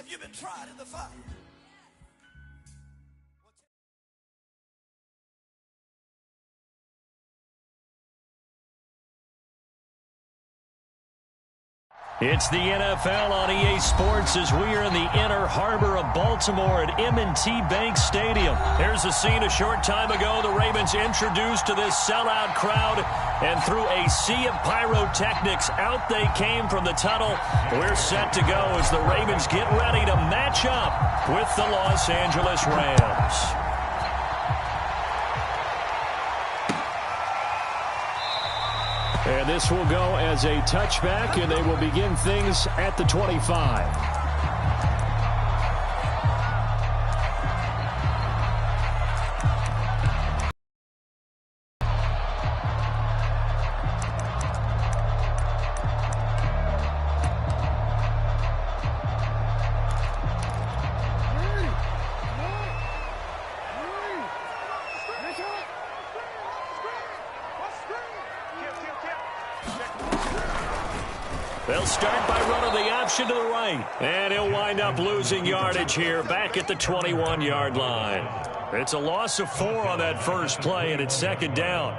Have you been tried in the fire? It's the NFL on EA Sports as we are in the inner harbor of Baltimore at M&T Bank Stadium. Here's a scene a short time ago. The Ravens introduced to this sellout crowd, and through a sea of pyrotechnics, out they came from the tunnel. We're set to go as the Ravens get ready to match up with the Los Angeles Rams. And this will go as a touchback, and they will begin things at the 25. They'll start by running the option to the right. And he'll wind up losing yardage here back at the 21-yard line. It's a loss of 4 on that first play, and it's second down.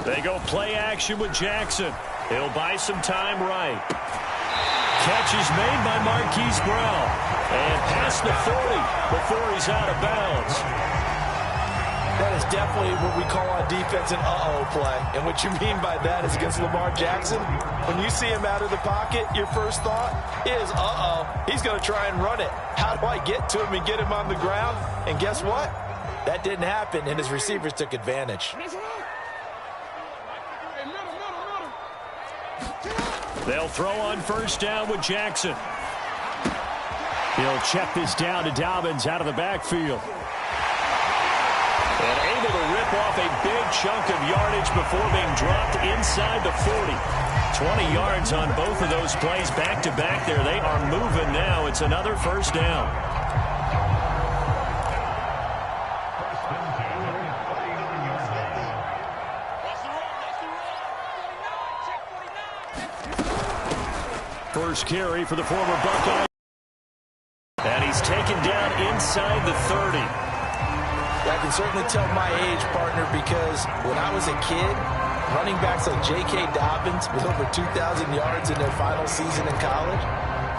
They go play action with Jackson. He'll buy some time right. Catch is made by Marquise Brown. And past the 40 before he's out of bounds. That is definitely what we call on defense an uh-oh play. And what you mean by that is against Lamar Jackson, when you see him out of the pocket, your first thought is, uh-oh, he's going to try and run it. How do I get to him and get him on the ground? And guess what? That didn't happen, and his receivers took advantage. They'll throw on first down with Jackson. He'll check this down to Dobbins out of the backfield. And able to rip off a big chunk of yardage before being dropped inside the 40. 20 yards on both of those plays back-to-back there. They are moving now. It's another first down. First carry for the former Buckeye. And he's taken down inside the 30. I can certainly tell my age, partner, because when I was a kid, running backs like J.K. Dobbins with over 2,000 yards in their final season in college,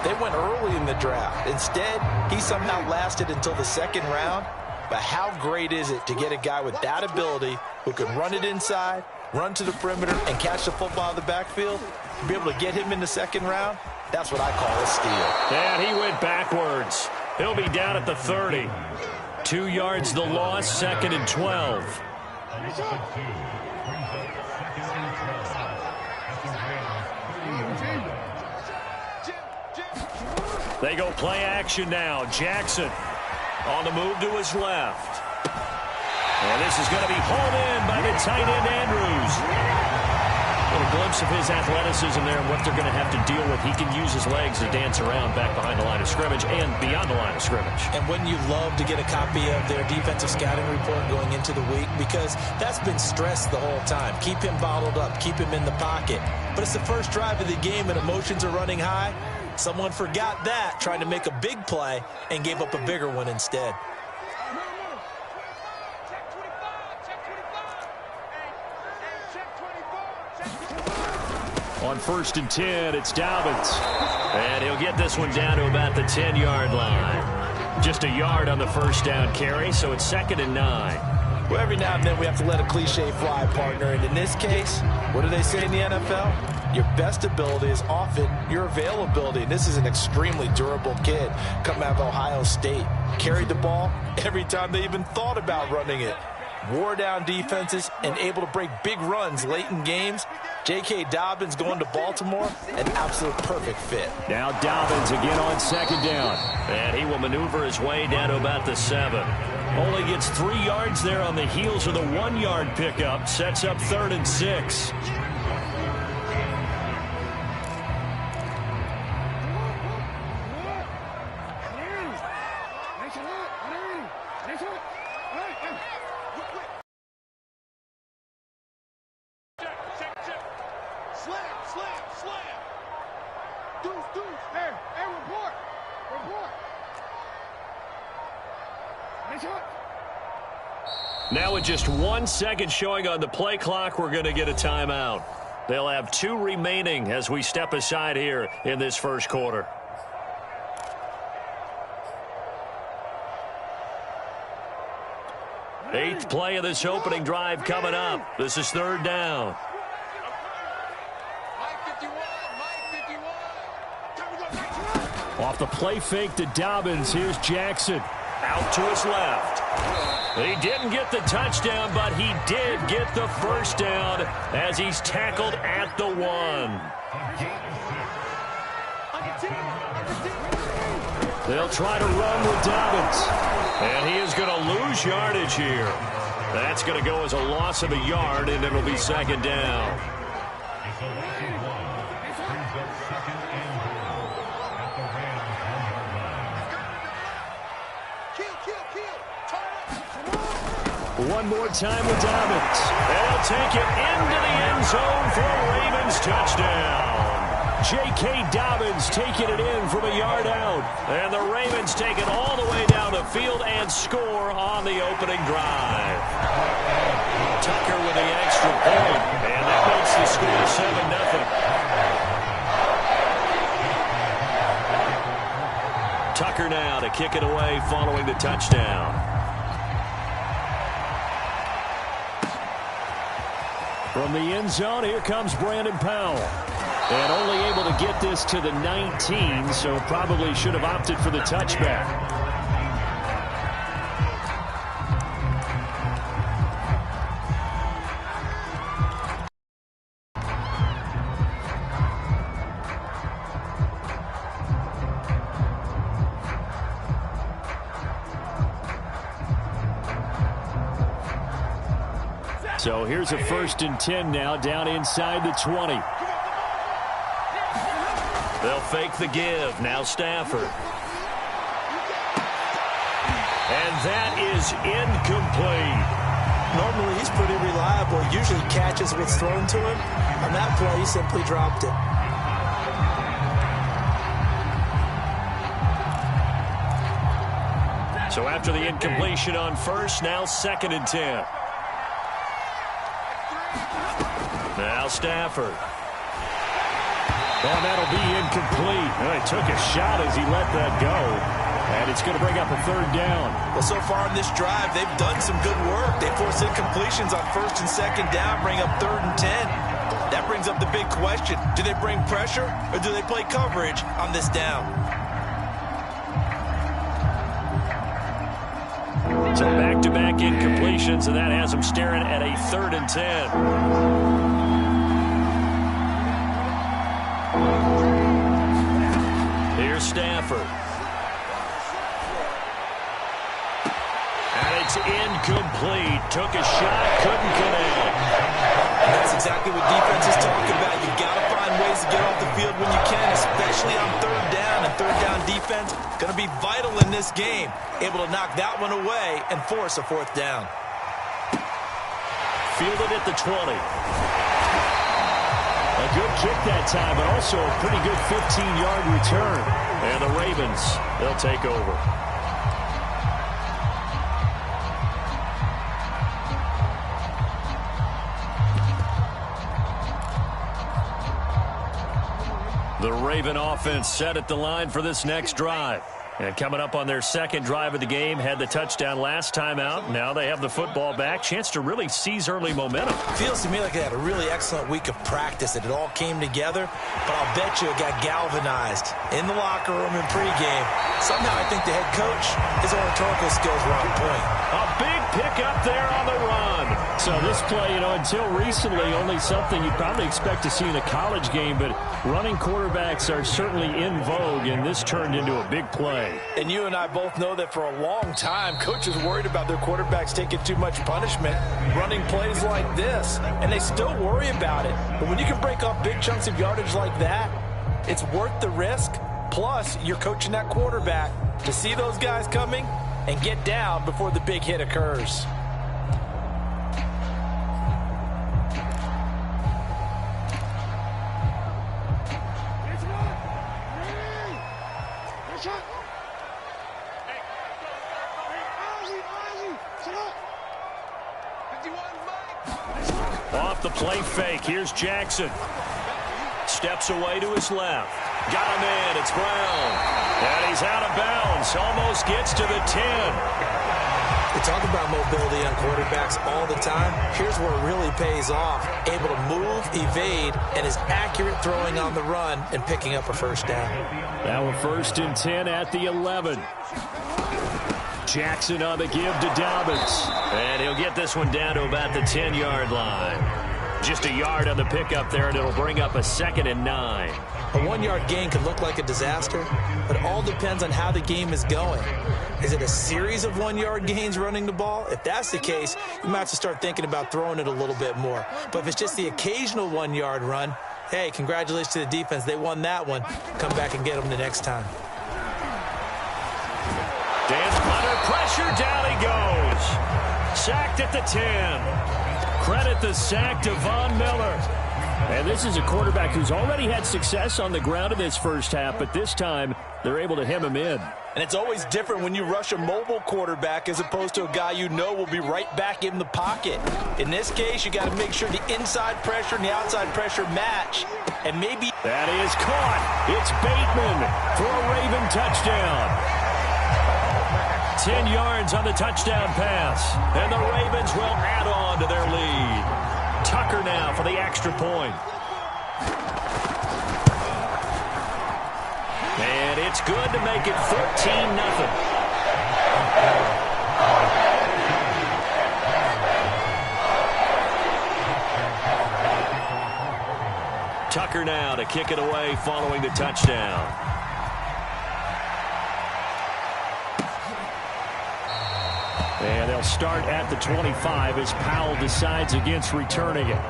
they went early in the draft. Instead, he somehow lasted until the second round. But how great is it to get a guy with that ability who can run it inside, run to the perimeter, and catch the football out of the backfield? Be able to get him in the second round, that's what I call a steal. And he went backwards. He'll be down at the 30. 2 yards the loss, second and 12. They go play action now. Jackson on the move to his left. And this is going to be hauled in by the tight end, Andrews. A little glimpse of his athleticism there and what they're going to have to deal with. He can use his legs to dance around back behind the line of scrimmage and beyond the line of scrimmage. And wouldn't you love to get a copy of their defensive scouting report going into the week? Because that's been stressed the whole time. Keep him bottled up. Keep him in the pocket. But it's the first drive of the game and emotions are running high. Someone forgot that, trying to make a big play, and gave up a bigger one instead. On first and 10, it's Dobbins. And he'll get this one down to about the 10-yard line. Just a yard on the first down carry, so it's second and 9. Well, every now and then we have to let a cliche fly, partner. And in this case, what do they say in the NFL? Your best ability is often your availability. And this is an extremely durable kid coming out of Ohio State. Carried the ball every time they even thought about running it. Wore down defenses and able to break big runs late in games. J.K. Dobbins going to Baltimore, an absolute perfect fit. Now Dobbins again on second down. And he will maneuver his way down to about the 7. Only gets 3 yards there on the heels of the 1-yard pickup. Sets up third and 6. Now with just 1 second showing on the play clock, we're going to get a timeout. They'll have 2 remaining as we step aside here in this first quarter. Eighth play of this opening drive coming up. This is 3rd down. Off the play fake to Dobbins. Here's Jackson. Out to his left. He didn't get the touchdown, but he did get the first down as he's tackled at the 1. They'll try to run with Dobbins. And he is going to lose yardage here. That's going to go as a loss of a yard, and it'll be 2nd down. One more time with Dobbins. They'll take it into the end zone for a Ravens touchdown. J.K. Dobbins taking it in from a yard out. And the Ravens take it all the way down the field and score on the opening drive. Tucker with the extra point. And that makes the score 7-0. Tucker now to kick it away following the touchdown. From the end zone, here comes Brandon Powell. And only able to get this to the 19, so probably should have opted for the touchback. So here's a 1st and 10 now, down inside the 20. They'll fake the give. Now Stafford. And that is incomplete. Normally he's pretty reliable. Usually catches what's thrown to him. On that play, he simply dropped it. So after the incompletion on 1st, now 2nd and 10. Now Stafford. And that'll be incomplete. Well, he took a shot as he let that go. And it's going to bring up a 3rd down. Well, so far in this drive, they've done some good work. They force incompletions on 1st and 2nd down, bring up 3rd and 10. That brings up the big question. Do they bring pressure or do they play coverage on this down? So back-to-back incompletions, and that has them staring at a 3rd and 10. Here's Stafford. And it's incomplete. Took a shot, couldn't connect. And that's exactly what defense is talking about. You've got to find ways to get off the field when you can, especially on 3rd down. And 3rd down defense going to be vital in this game. Able to knock that one away and force a 4th down. Fielded at the 20. A good kick that time, but also a pretty good 15-yard return. And the Ravens, they'll take over. The Raven offense set at the line for this next drive. And coming up on their 2nd drive of the game, had the touchdown last time out. Now they have the football back. Chance to really seize early momentum. Feels to me like they had a really excellent week of practice, that it all came together. But I'll bet you it got galvanized in the locker room in pregame. Somehow I think the head coach, his oratorical skills were on point. A big pickup there on the run. So this play, until recently, only something you'd probably expect to see in a college game, but running quarterbacks are certainly in vogue, and this turned into a big play. And you and I both know that for a long time, coaches worried about their quarterbacks taking too much punishment, running plays like this, and they still worry about it. But when you can break off big chunks of yardage like that, it's worth the risk. Plus, you're coaching that quarterback to see those guys coming and get down before the big hit occurs. Off the play fake. Here's Jackson. Steps away to his left. Got him in. It's Brown. And he's out of bounds. Almost gets to the 10. We talk about mobility on quarterbacks all the time. Here's where it really pays off. Able to move, evade, and is accurate throwing on the run and picking up a first down. Now a 1st and 10 at the 11. Jackson on the give to Dobbins. And he'll get this one down to about the 10-yard line. Just a yard on the pickup there, and it'll bring up a 2nd and 9. A 1-yard gain can look like a disaster, but it all depends on how the game is going. Is it a series of 1-yard gains running the ball? If that's the case, you might have to start thinking about throwing it a little bit more. But if it's just the occasional 1-yard run, hey, congratulations to the defense. They won that one. Come back and get them the next time. Dan's under pressure. Down he goes. Sacked at the 10. Credit the sack to Von Miller. And this is a quarterback who's already had success on the ground in this first half, but this time they're able to hem him in. And it's always different when you rush a mobile quarterback as opposed to a guy you know will be right back in the pocket. In this case, you got to make sure the inside pressure and the outside pressure match. And maybe that is caught. It's Bateman for a Raven touchdown. 10 yards on the touchdown pass. And the Ravens will add on to their lead. Tucker now for the extra point. And it's good to make it 14-0. Tucker now to kick it away following the touchdown. And they'll start at the 25 as Powell decides against returning it.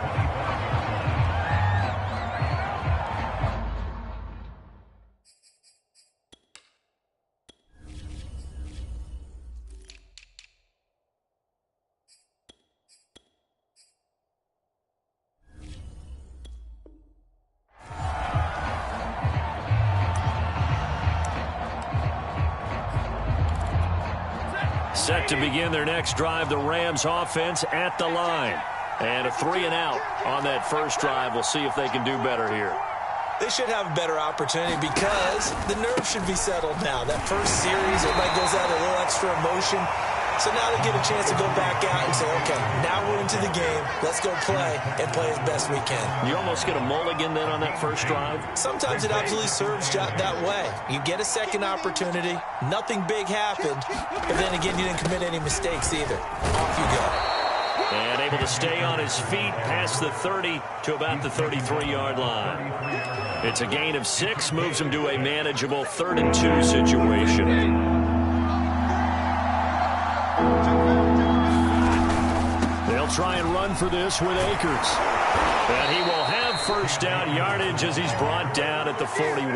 Set to begin their next drive, the Rams offense at the line. And a 3-and-out on that first drive. We'll see if they can do better here. They should have a better opportunity because the nerves should be settled now. That first series, everybody goes out a little extra emotion. So now they get a chance to go back out and say, okay, now we're into the game. Let's go play and play as best we can. You almost get a mulligan then on that first drive? Sometimes it absolutely serves that way. You get a second opportunity. Nothing big happened. But then again, you didn't commit any mistakes either. Off you go. And able to stay on his feet past the 30 to about the 33-yard line. It's a gain of 6, moves him to a manageable 3rd and 2 situation. They'll try and run for this with Akers. And he will have first down yardage as he's brought down at the 41.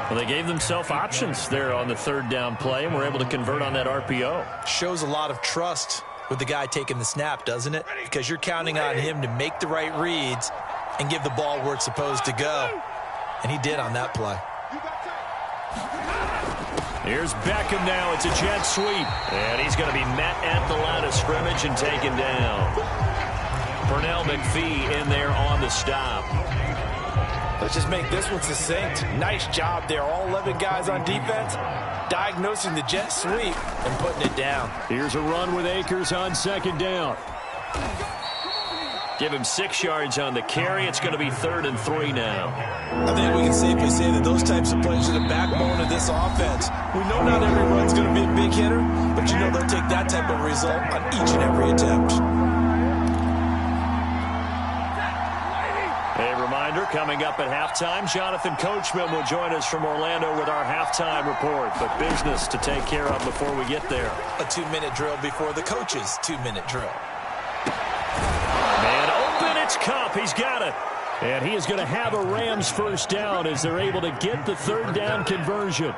Well, they gave themselves options there on the 3rd down play and were able to convert on that RPO. Shows a lot of trust with the guy taking the snap, doesn't it? Because you're counting on him to make the right reads and give the ball where it's supposed to go. And he did on that play. Here's Beckham now. It's a jet sweep. And he's going to be met at the line of scrimmage and taken down. Pernell McPhee in there on the stop. Let's just make this one succinct. Nice job there. All 11 guys on defense diagnosing the jet sweep and putting it down. Here's a run with Akers on 2nd down. Give him 6 yards on the carry. It's going to be 3rd and 3 now. I think we can safely say that those types of plays are the backbone of this offense. We know not every run's going to be a big hitter, but you know they'll take that type of result on each and every attempt. A reminder, coming up at halftime, Jonathan Coachman will join us from Orlando with our halftime report. But business to take care of before we get there. A 2-minute drill before the coach's 2-minute drill. And open, it's Kupp. He's got it. And he is going to have a Rams first down as they're able to get the 3rd down conversion.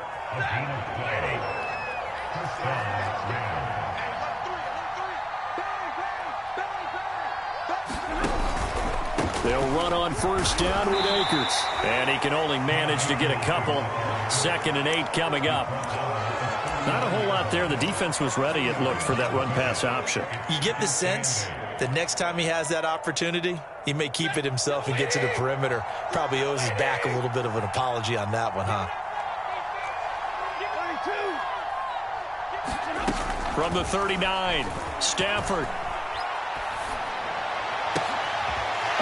They'll run on 1st down with Akers. And he can only manage to get a couple. 2nd and 8 coming up. Not a whole lot there. The defense was ready, it looked, for that run-pass option. You get the sense The next time he has that opportunity, he may keep it himself and get to the perimeter. Probably owes his back a little bit of an apology on that one, huh? From the 39, Stafford.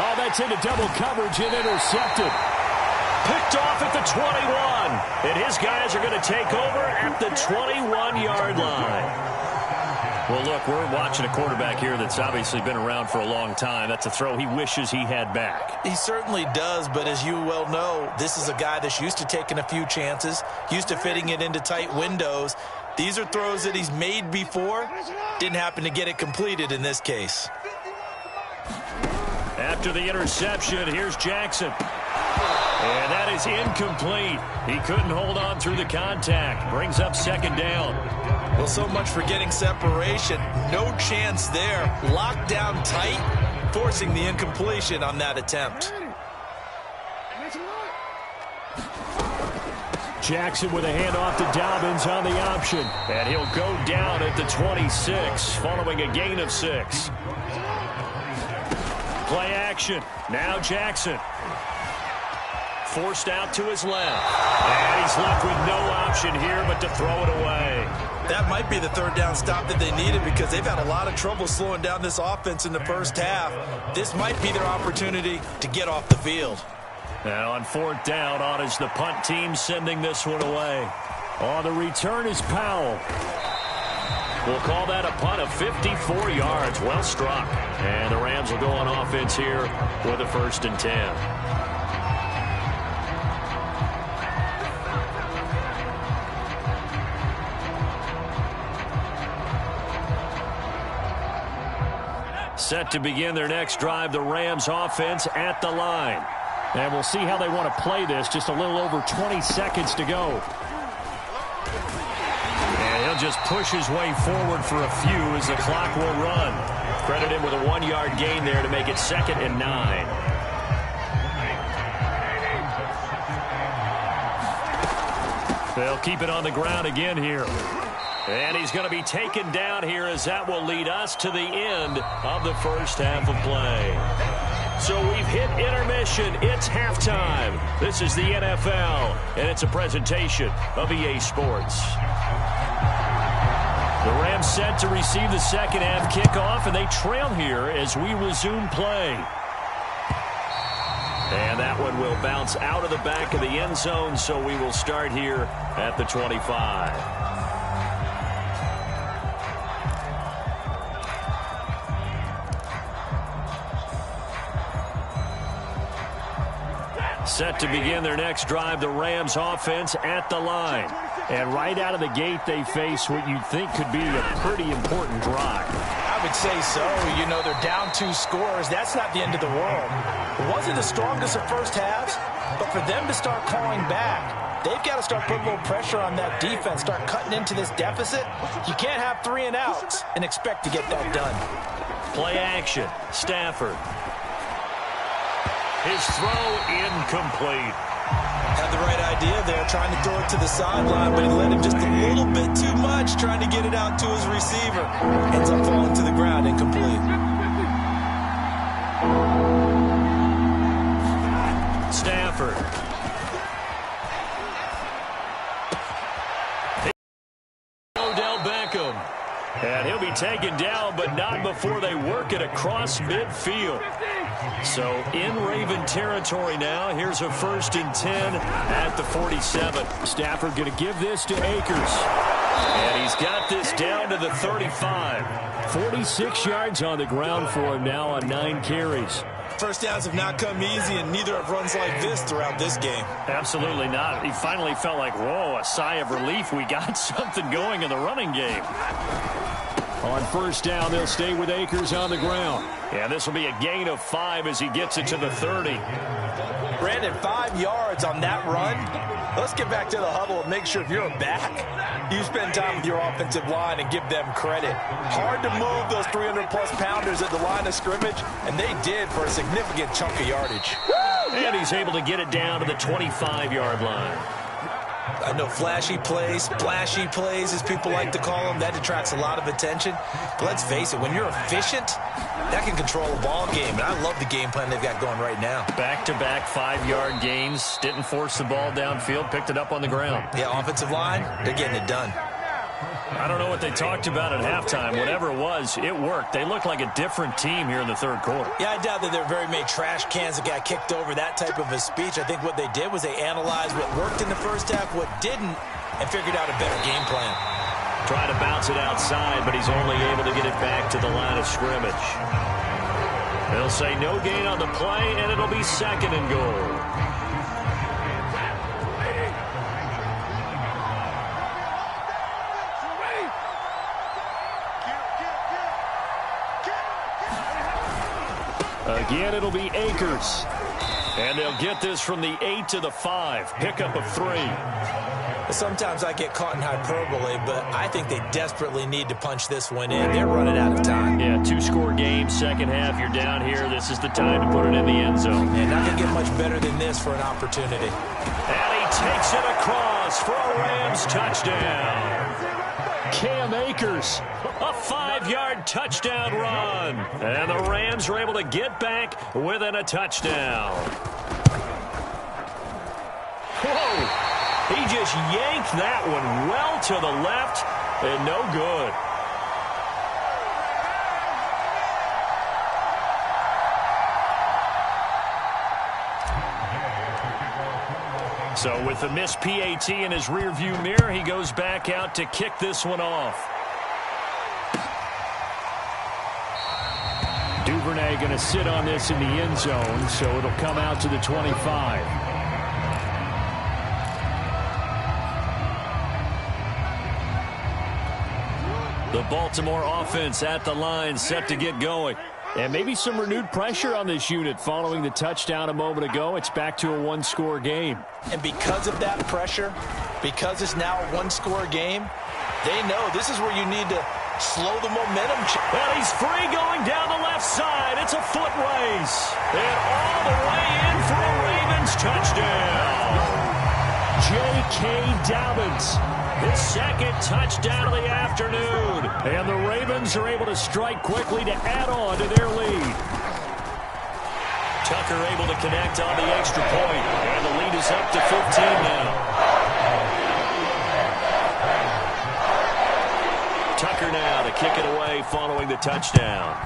Oh, that's into double coverage and intercepted. Picked off at the 21. And his guys are going to take over at the 21-yard line. Well, look, we're watching a quarterback here that's obviously been around for a long time. That's a throw he wishes he had back. He certainly does, but as you well know, this is a guy that's used to taking a few chances, used to fitting it into tight windows. These are throws that he's made before. Didn't happen to get it completed in this case. After the interception, here's Jackson. And that is incomplete. He couldn't hold on through the contact. Brings up second down. Well, so much for getting separation. No chance there. Locked down tight, forcing the incompletion on that attempt. Jackson with a handoff to Dobbins on the option. And he'll go down at the 26, following a gain of 6. Play action. Now Jackson. Forced out to his left. And he's left with no option here but to throw it away. That might be the third down stop that they needed because they've had a lot of trouble slowing down this offense in the first half. This might be their opportunity to get off the field. Now on fourth down, on is the punt team sending this one away. On the return is Powell. We'll call that a punt of 54 yards. Well struck. And the Rams will go on offense here with a 1st and 10. Set to begin their next drive, the Rams offense at the line. And we'll see how they want to play this. Just a little over 20 seconds to go. And he'll just push his way forward for a few as the clock will run. Credit him with a 1-yard gain there to make it 2nd and 9. They'll keep it on the ground again here. And he's going to be taken down here as that will lead us to the end of the first half of play. So we've hit intermission. It's halftime. This is the NFL, and it's a presentation of EA Sports. The Rams set to receive the second half kickoff, and they trail here as we resume play. And that one will bounce out of the back of the end zone, so we will start here at the 25. Set to begin their next drive, the Rams offense at the line. And right out of the gate, they face what you'd think could be a pretty important drive. I would say so. You know, they're down 2 scores. That's not the end of the world. It wasn't the strongest of first halves, but for them to start clawing back, they've got to start putting a little pressure on that defense, start cutting into this deficit. You can't have 3 and outs and expect to get that done. Play action. Stafford. His throw incomplete. Had the right idea there, trying to throw it to the sideline, but he let him just a little bit too much, trying to get it out to his receiver. Ends up falling to the ground, incomplete. Stafford. Odell Beckham. And he'll be taken down, but not before they work it across midfield. So in Raven territory now. Here's a 1st and 10 at the 47. Stafford going to give this to Akers. And he's got this down to the 35. 46 yards on the ground for him now on 9 carries. First downs have not come easy, and neither have runs like this throughout this game. Absolutely not. He finally felt like, whoa, a sigh of relief. We got something going in the running game. On 1st down, they'll stay with Akers on the ground. And this will be a gain of 5 as he gets it to the 30. Brandon, 5 yards on that run. Let's get back to the huddle and make sure if you're a back, you spend time with your offensive line and give them credit. Hard to move those 300-plus pounders at the line of scrimmage, and they did for a significant chunk of yardage. And he's able to get it down to the 25-yard line. I know flashy plays, splashy plays, as people like to call them, that attracts a lot of attention. But let's face it, when you're efficient, that can control a ball game. And I love the game plan they've got going right now. Back-to-back 5-yard gains. Didn't force the ball downfield. Picked it up on the ground. Yeah, offensive line, they're getting it done. I don't know what they talked about at halftime. Whatever it was, it worked. They look like a different team here in the third quarter. Yeah, I doubt that there are very many trash cans that got kicked over, that type of a speech. I think what they did was they analyzed what worked in the first half, what didn't, and figured out a better game plan. Try to bounce it outside, but he's only able to get it back to the line of scrimmage. They'll say no gain on the play, and it'll be 2nd and goal. Again, it'll be Akers. And they'll get this from the 8 to the 5. Pickup of 3. Sometimes I get caught in hyperbole, but I think they desperately need to punch this one in. They're running out of time. Yeah, 2-score game, second half. You're down here. This is the time to put it in the end zone. And not going to get much better than this for an opportunity. And he takes it across for a Rams touchdown. Cam Akers, a 5-yard touchdown run. And the Rams are able to get back within a touchdown. Whoa! He just yanked that one well to the left and no good. So with the missed PAT in his rearview mirror, he goes back out to kick this one off. Duvernay going to sit on this in the end zone, so it'll come out to the 25. The Baltimore offense at the line, set to get going. And maybe some renewed pressure on this unit following the touchdown a moment ago. It's back to a 1-score game. And because of that pressure, because it's now a 1-score game, they know this is where you need to slow the momentum. Well, he's free going down the left side. It's a foot race. And all the way in for a Ravens touchdown. J.K. Dobbins. His 2nd touchdown of the afternoon. And the Ravens are able to strike quickly to add on to their lead. Tucker able to connect on the extra point. And the lead is up to 15 now. Tucker now to kick it away following the touchdown.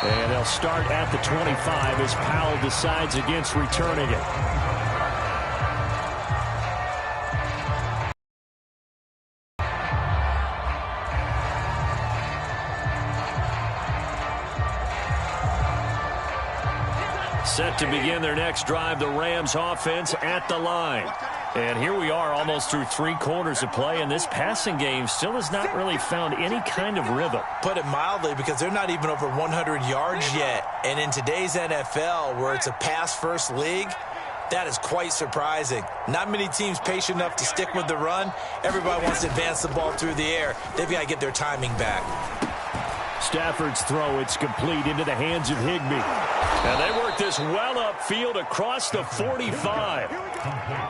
And they'll start at the 25 as Powell decides against returning it. Set to begin their next drive, the Rams offense at the line. And here we are almost through 3 quarters of play, and this passing game still has not really found any kind of rhythm. Put it mildly, because they're not even over 100 yards yet. And in today's NFL, where it's a pass-first league, that is quite surprising. Not many teams patient enough to stick with the run. Everybody wants to advance the ball through the air. They've got to get their timing back. Stafford's throw, it's complete into the hands of Higbee. And they work this well upfield across the 45.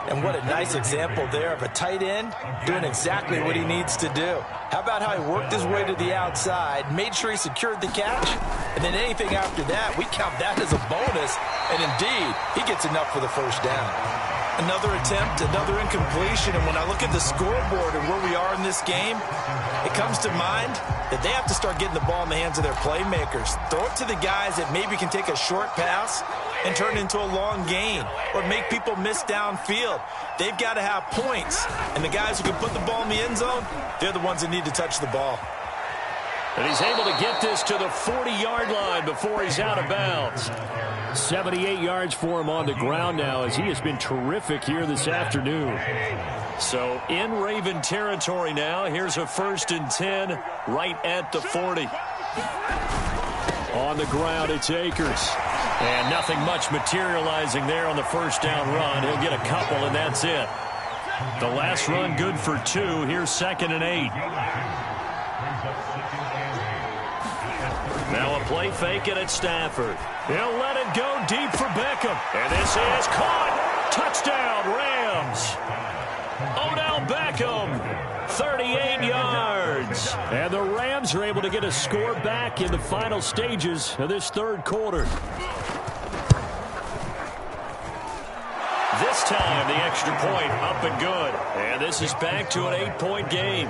And what a nice example there of a tight end doing exactly what he needs to do. How about how he worked his way to the outside, made sure he secured the catch, and then anything after that, we count that as a bonus. And indeed, he gets enough for the first down. Another attempt, another incompletion, and when I look at the scoreboard and where we are in this game, it comes to mind that they have to start getting the ball in the hands of their playmakers. Throw it to the guys that maybe can take a short pass and turn it into a long gain or make people miss downfield. They've got to have points, and the guys who can put the ball in the end zone, they're the ones that need to touch the ball. And he's able to get this to the 40-yard line before he's out of bounds. 78 yards for him on the ground now, as he has been terrific here this afternoon. So in Raven territory now. Here's a 1st and 10 right at the 40. On the ground, it's Akers. And nothing much materializing there on the first down run. He'll get a couple, and that's it. The last run good for 2. Here's 2nd and 8. Now a play fake, and it's Stafford. He'll let it go deep for Beckham. And this is caught. Touchdown, Rams. Odell Beckham, 38 yards. And the Rams are able to get a score back in the final stages of this third quarter. This time, the extra point up and good. And this is back to an 8-point game.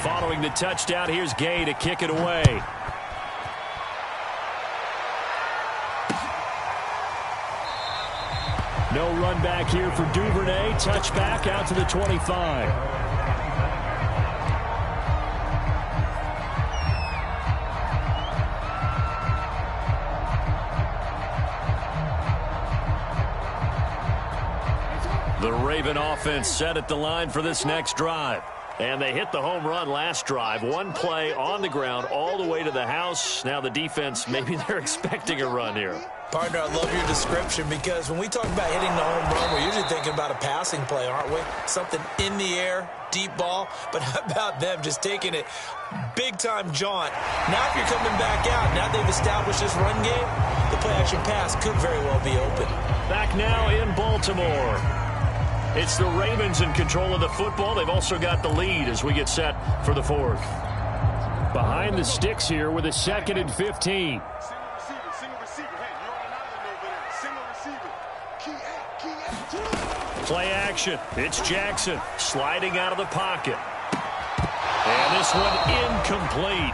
Following the touchdown, here's Gay to kick it away. No run back here for Duvernay. Touchback out to the 25. The Raven offense set at the line for this next drive. And they hit the home run last drive. One play on the ground all the way to the house. Now the defense, maybe they're expecting a run here. Partner, I love your description because when we talk about hitting the home run, we're usually thinking about a passing play, aren't we? Something in the air, deep ball. But how about them just taking it big-time jaunt? Now if you're coming back out, now they've established this run game, the play-action pass could very well be open. Back now in Baltimore. It's the Ravens in control of the football. They've also got the lead as we get set for the fourth. Behind the sticks here with a 2nd and 15. Play action. It's Jackson sliding out of the pocket. And this one incomplete.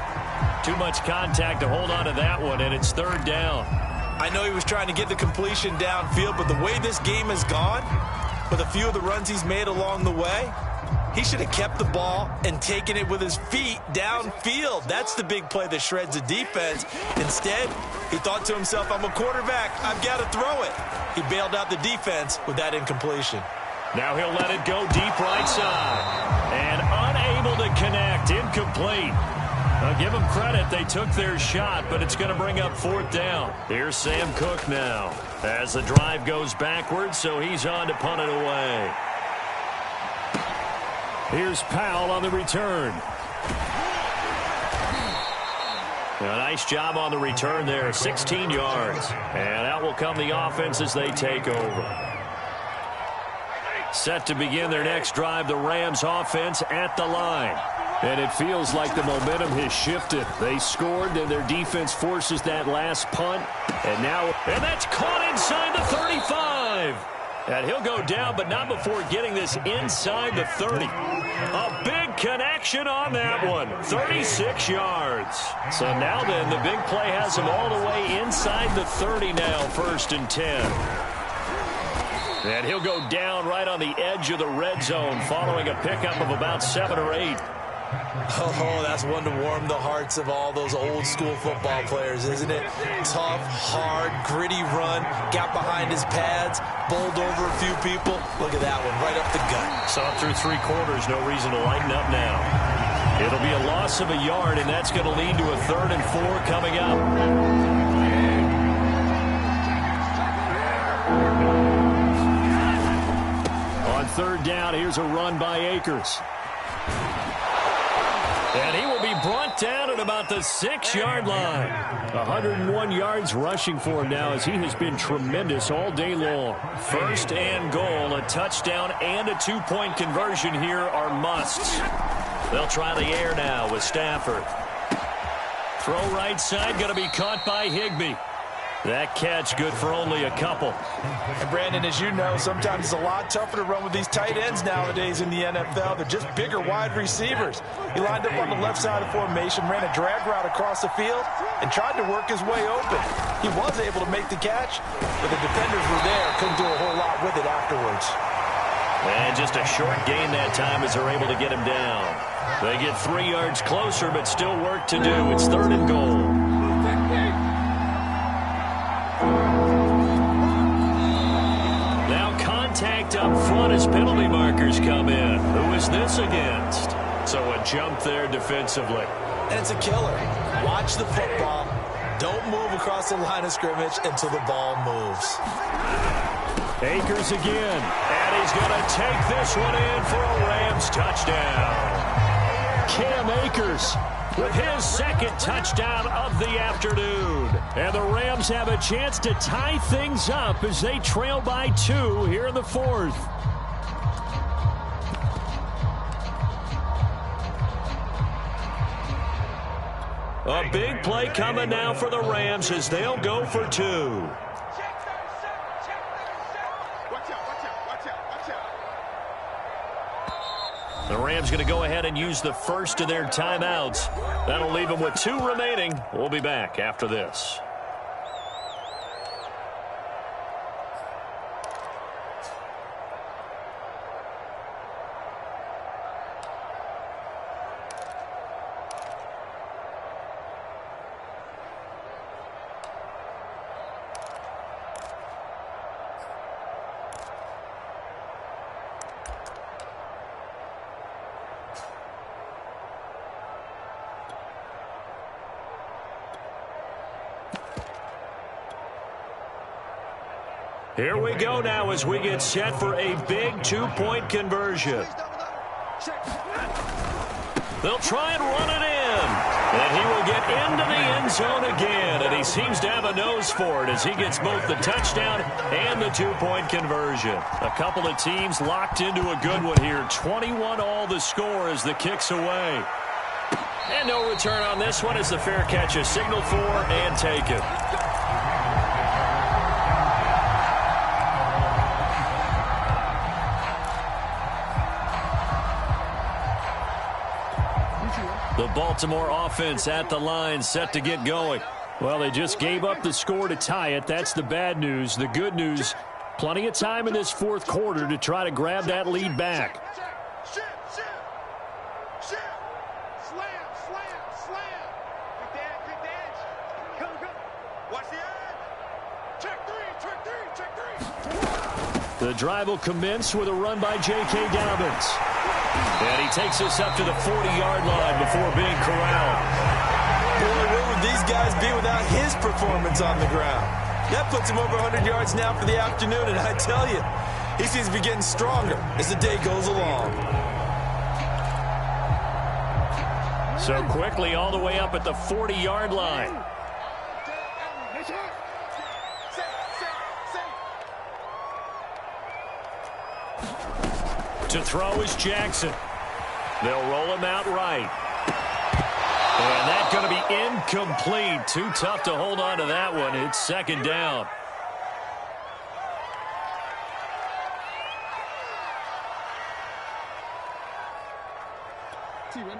Too much contact to hold on to that one, and it's 3rd down. I know he was trying to get the completion downfield, but the way this game has gone, with a few of the runs he's made along the way, he should have kept the ball and taken it with his feet downfield. That's the big play that shreds the defense. Instead, he thought to himself, I'm a quarterback. I've got to throw it. He bailed out the defense with that incompletion. Now he'll let it go deep right side. And unable to connect. Incomplete. I'll give them credit. They took their shot, but it's going to bring up 4th down. Here's Sam Cook now as the drive goes backwards, so he's on to punt it away. Here's Powell on the return. A nice job on the return there. 16 yards. And out will come the offense as they take over. Set to begin their next drive, the Rams offense at the line. And it feels like the momentum has shifted. They scored, then their defense forces that last punt. And that's caught inside the 35. And he'll go down, but not before getting this inside the 30. A big connection on that one. 36 yards. So now then, the big play has him all the way inside the 30 now, 1st and 10. And he'll go down right on the edge of the red zone following a pickup of about 7 or 8. Oh, that's one to warm the hearts of all those old school football players, isn't it? Tough, hard, gritty run, got behind his pads, bowled over a few people. Look at that one, right up the gut. Saw through 3 quarters, no reason to lighten up now. It'll be a loss of a yard, and that's going to lead to a 3rd and 4 coming up. On 3rd down, here's a run by Akers. And he will be brought down at about the 6-yard line. 101 yards rushing for him now as he has been tremendous all day long. 1st and goal, a touchdown and a 2-point conversion here are musts. They'll try the air now with Stafford. Throw right side, going to be caught by Higbee. That catch good for only a couple. And Brandon, as you know, sometimes it's a lot tougher to run with these tight ends nowadays in the NFL. They're just bigger wide receivers. He lined up on the left side of the formation, ran a drag route across the field, and tried to work his way open. He was able to make the catch, but the defenders were there, couldn't do a whole lot with it afterwards. And just a short gain that time as they're able to get him down. They get 3 yards closer, but still work to do. It's 3rd and goal. Now contact up front as penalty markers come in. Who is this against? So a jump there defensively. And it's a killer. Watch the football. Don't move across the line of scrimmage until the ball moves. Akers again. And he's going to take this one in for a Rams touchdown. Cam Akers with his 2nd touchdown of the afternoon. And the Rams have a chance to tie things up as they trail by 2 here in the 4th. A big play coming now for the Rams as they'll go for 2. The Rams going to go ahead and use the first of their timeouts. That'll leave them with 2 remaining. We'll be back after this. Here we go now as we get set for a big 2-point conversion. They'll try and run it in. And he will get into the end zone again. And he seems to have a nose for it as he gets both the touchdown and the 2-point conversion. A couple of teams locked into a good one here. 21 all the score as the kick's away. And no return on this one as the fair catch is signaled for and taken. The Baltimore offense at the line, set to get going. Well, they just gave up the score to tie it. That's the bad news. The good news, plenty of time in this fourth quarter to try to grab that lead back. The drive will commence with a run by J.K. Dobbins. And he takes us up to the 40-yard line before being corralled. Boy, where would these guys be without his performance on the ground? That puts him over 100 yards now for the afternoon, and I tell you, he seems to be getting stronger as the day goes along. So quickly all the way up at the 40-yard line. To throw is Jackson. They'll roll him out right. And that's going to be incomplete. Too tough to hold on to that one. It's second down.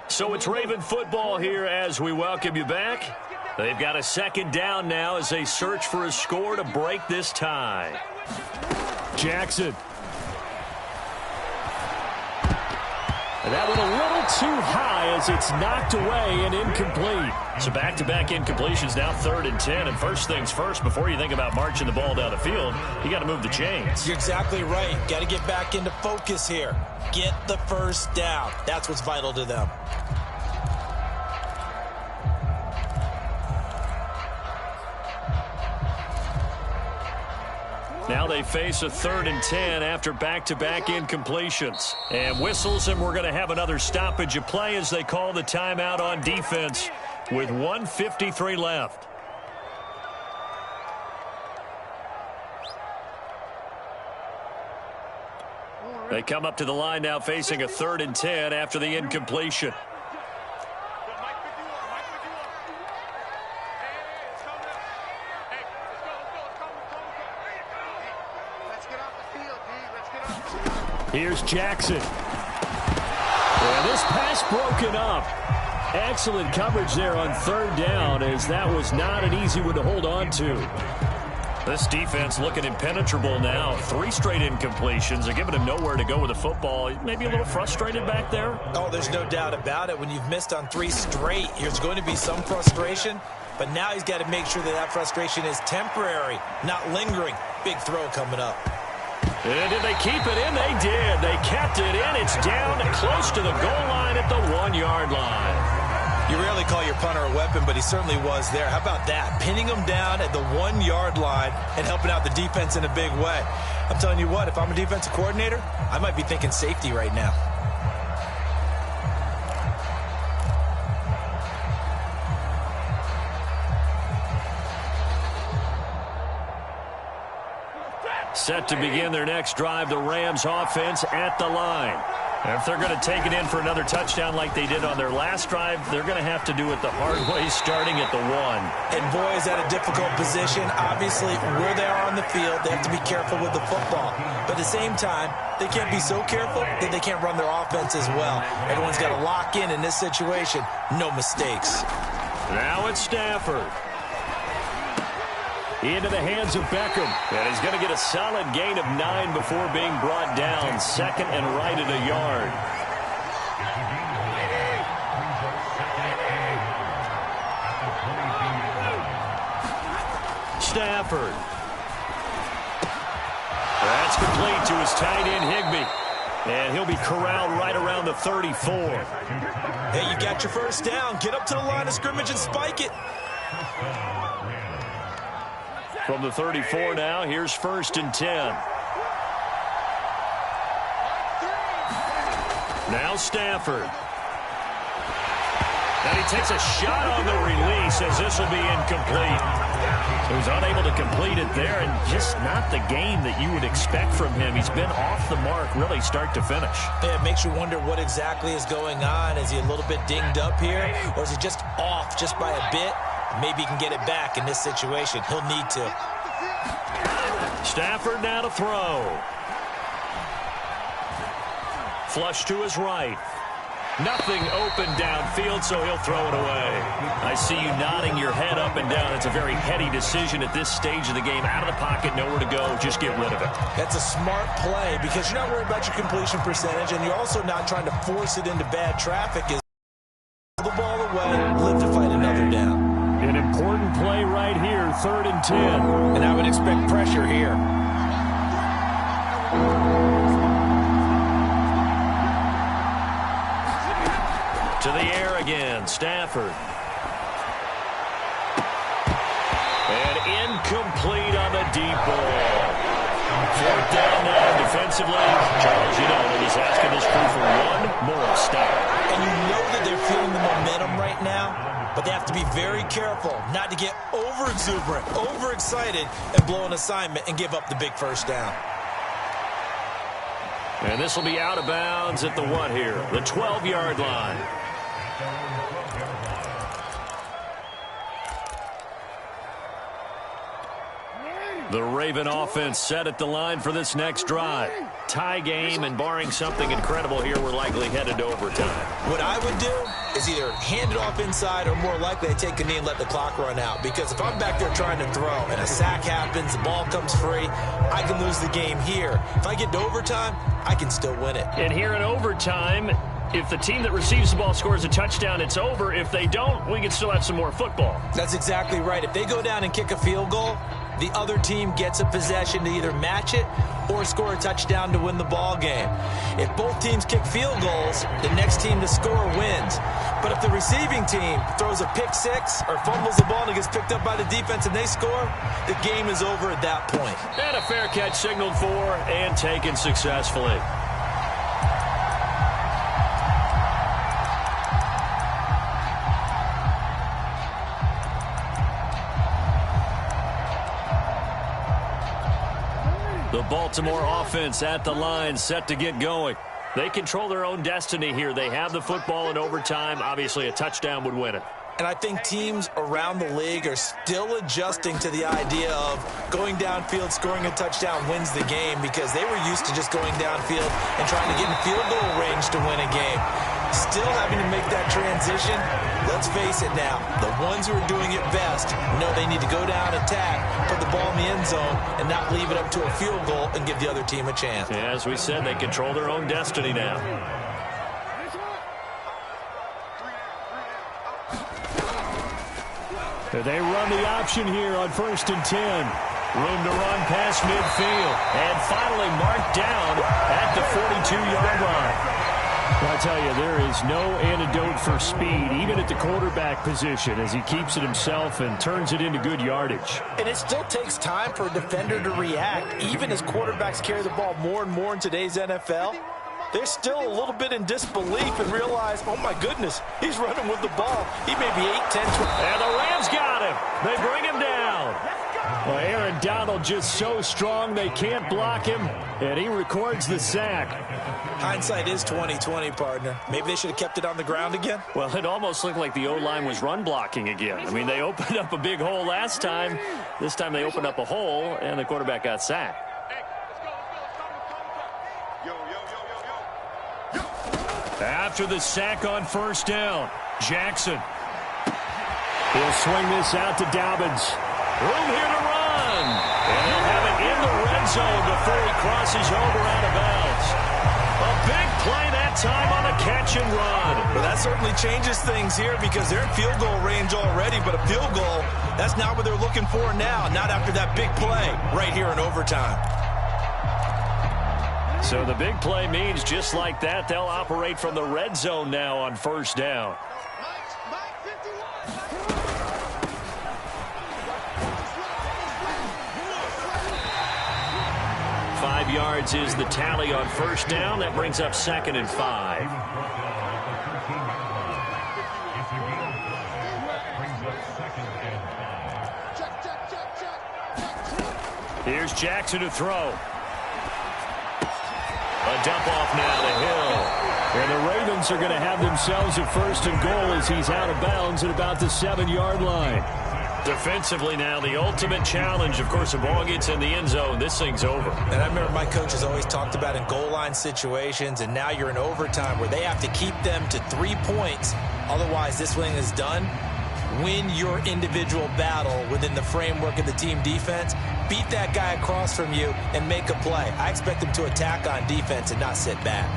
So it's Raven football here as we welcome you back. They've got a second down now as they search for a score to break this tie. Jackson. And that went a little too high as it's knocked away and incomplete. So back-to-back incompletions, now 3rd and 10. And first things first, before you think about marching the ball down the field, you got to move the chains. You're exactly right. Got to get back into focus here. Get the first down. That's what's vital to them. Now they face a 3rd and 10 after back-to-back incompletions. And whistles, and we're going to have another stoppage of play as they call the timeout on defense with 1:53 left. They come up to the line now facing a 3rd and 10 after the incompletion. Here's Jackson. And this pass broken up. Excellent coverage there on 3rd down as that was not an easy one to hold on to. This defense looking impenetrable now. 3 straight incompletions. They're giving him nowhere to go with the football. Maybe a little frustrated back there? Oh, there's no doubt about it. When you've missed on 3 straight, there's going to be some frustration. But now he's got to make sure that frustration is temporary, not lingering. Big throw coming up. And did they keep it in? They did. They kept it in. It's down close to the goal line at the 1-yard line. You rarely call your punter a weapon, but he certainly was there. How about that? Pinning him down at the 1-yard line and helping out the defense in a big way. I'm telling you what, if I'm a defensive coordinator, I might be thinking safety right now. Set to begin their next drive, the Rams offense at the line. If they're going to take it in for another touchdown like they did on their last drive, they're going to have to do it the hard way, starting at the 1. And boy, is that a difficult position. Obviously, where they are on the field, they have to be careful with the football. But at the same time, they can't be so careful that they can't run their offense as well. Everyone's got to lock in this situation. No mistakes. Now it's Stafford. Into the hands of Beckham. And he's going to get a solid gain of 9 before being brought down. Second and right at a yard. Stafford. That's complete to his tight end, Higbee. And he'll be corralled right around the 34. Hey, you got your first down. Get up to the line of scrimmage and spike it. From the 34 now, here's 1st and 10. Now Stafford. And he takes a shot on the release as this will be incomplete. He was unable to complete it there, and just not the game that you would expect from him. He's been off the mark really start to finish. Yeah, it makes you wonder what exactly is going on. Is he a little bit dinged up here, or is he just off just by a bit? Maybe he can get it back in this situation. He'll need to. Stafford now to throw. Flush to his right. Nothing open downfield, so he'll throw it away. I see you nodding your head up and down. It's a very heady decision at this stage of the game. Out of the pocket, nowhere to go. Just get rid of it. That's a smart play because you're not worried about your completion percentage, and you're also not trying to force it into bad traffic. Is the ball away, live to fight another down. An important play right here, 3rd and 10. And I would expect pressure here. To the air again, Stafford. And incomplete on the deep ball. 4th down now defensively. Charles, you know that he's asking this crew for one more stop. And you know that they're feeling the momentum right now. But they have to be very careful not to get over-exuberant, overexcited, and blow an assignment and give up the big first down. And this will be out of bounds at the what here? The 12-yard line. The Raven offense set at the line for this next drive. Tie game, and barring something incredible here, we're likely headed to overtime. What I would do is either hand it off inside or more likely I take a knee and let the clock run out. Because if I'm back there trying to throw and a sack happens, the ball comes free, I can lose the game here. If I get to overtime, I can still win it. And here in overtime, if the team that receives the ball scores a touchdown, it's over. If they don't, we can still have some more football. That's exactly right. If they go down and kick a field goal, the other team gets a possession to either match it or score a touchdown to win the ball game. If both teams kick field goals, the next team to score wins. But if the receiving team throws a pick six or fumbles the ball and it gets picked up by the defense and they score, the game is over at that point. And a fair catch signaled for and taken successfully. The Baltimore offense at the line, set to get going. They control their own destiny here. They have the football in overtime. Obviously, a touchdown would win it. And I think teams around the league are still adjusting to the idea of going downfield, scoring a touchdown wins the game, because they were used to just going downfield and trying to get in field goal range to win a game. Still having to make that transition. Let's face it now, the ones who are doing it best know they need to go down, attack, put the ball in the end zone, and not leave it up to a field goal and give the other team a chance. Yeah, as we said, they control their own destiny now. They run the option here on 1st and 10. Room to run past midfield. And finally marked down at the 42-yard line. I tell you, there is no antidote for speed, even at the quarterback position, as he keeps it himself and turns it into good yardage. And it still takes time for a defender to react. Even as quarterbacks carry the ball more and more in today's NFL, they're still a little bit in disbelief and realize, oh my goodness, he's running with the ball. He may be 8, 10, 12. And the Rams got him. They bring him down. Well, Aaron Donald just so strong they can't block him, and he records the sack. Hindsight is 20/20, partner. Maybe they should have kept it on the ground again. Well, it almost looked like the O-line was run blocking again. I mean, they opened up a big hole last time. This time they opened up a hole, and the quarterback got sacked. After the sack on first down, Jackson. He'll swing this out to Dobbins. Room here to run. And he'll have it in the red zone before he crosses over out of bounds. A big play that time on a catch and run. Well, that certainly changes things here because they're in field goal range already, but a field goal, that's not what they're looking for now, not after that big play right here in overtime. So the big play means just like that, they'll operate from the red zone now on first down. 5 yards is the tally on first down. That brings up 2nd and 5. Here's Jackson to throw. A dump off now to Hill. And the Ravens are going to have themselves a 1st and goal as he's out of bounds at about the 7-yard line. Defensively now, the ultimate challenge. Of course, the ball gets in the end zone. This thing's over. And I remember my coaches always talked about in goal line situations, and now you're in overtime where they have to keep them to 3 points. Otherwise, this thing is done. Win your individual battle within the framework of the team defense. Beat that guy across from you and make a play. I expect them to attack on defense and not sit back.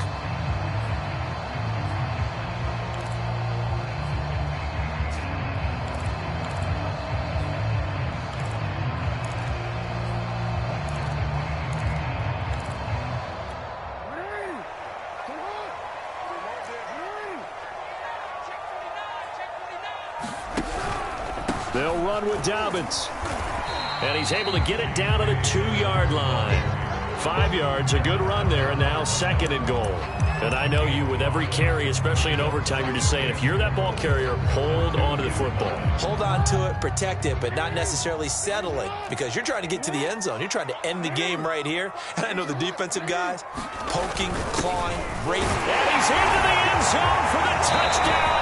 They'll run with Dobbins. And he's able to get it down to the 2-yard line. 5 yards, a good run there, and now 2nd and goal. And I know you, with every carry, especially in overtime, you're just saying, if you're that ball carrier, hold on to the football. Hold on to it, protect it, but not necessarily settling, because you're trying to get to the end zone. You're trying to end the game right here. And I know the defensive guys, poking, clawing, breaking. And he's into the end zone for the touchdown.